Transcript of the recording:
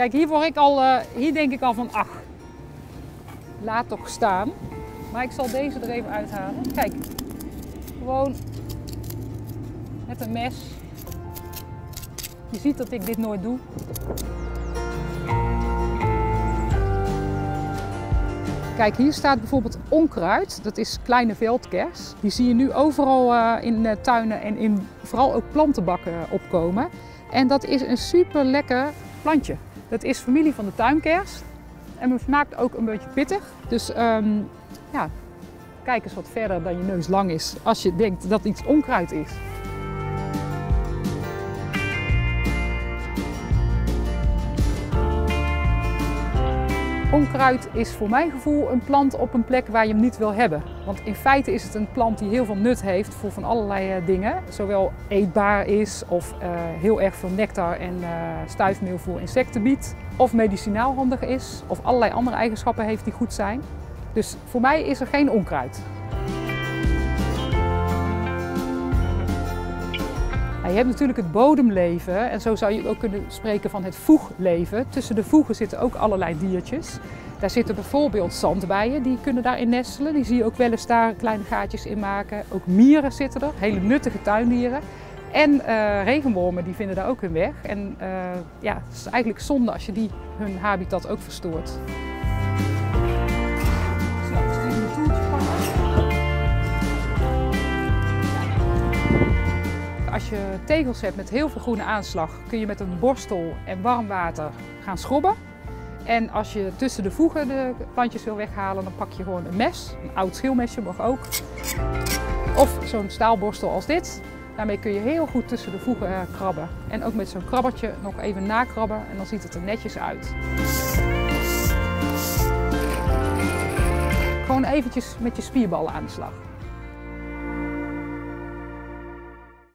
Kijk, hier denk ik al van, ach, laat toch staan. Maar ik zal deze er even uithalen. Kijk, gewoon met een mes. Je ziet dat ik dit nooit doe. Kijk, hier staat bijvoorbeeld onkruid. Dat is kleine veldkers. Die zie je nu overal in tuinen en vooral ook plantenbakken opkomen. En dat is een super lekker plantje. Dat is familie van de tuinkers. En het smaakt ook een beetje pittig. Dus ja, kijk eens wat verder dan je neus lang is als je denkt dat iets onkruid is. Onkruid is voor mijn gevoel een plant op een plek waar je hem niet wil hebben. Want in feite is het een plant die heel veel nut heeft voor van allerlei dingen. Zowel eetbaar is of heel erg veel nectar en stuifmeel voor insecten biedt. Of medicinaal handig is of allerlei andere eigenschappen heeft die goed zijn. Dus voor mij is er geen onkruid. Je hebt natuurlijk het bodemleven en zo zou je ook kunnen spreken van het voegleven. Tussen de voegen zitten ook allerlei diertjes. Daar zitten bijvoorbeeld zandbijen, die kunnen daarin nestelen. Die zie je ook wel eens daar kleine gaatjes in maken. Ook mieren zitten er, hele nuttige tuindieren. En regenwormen die vinden daar ook hun weg. En ja, het is eigenlijk zonde als je hun habitat ook verstoort. Als je tegels hebt met heel veel groene aanslag, kun je met een borstel en warm water gaan schrobben. En als je tussen de voegen de plantjes wil weghalen, dan pak je gewoon een mes. Een oud schilmesje mag ook. Of zo'n staalborstel als dit. Daarmee kun je heel goed tussen de voegen krabben. En ook met zo'n krabbertje nog even nakrabben en dan ziet het er netjes uit. Gewoon eventjes met je spierballen aan de slag.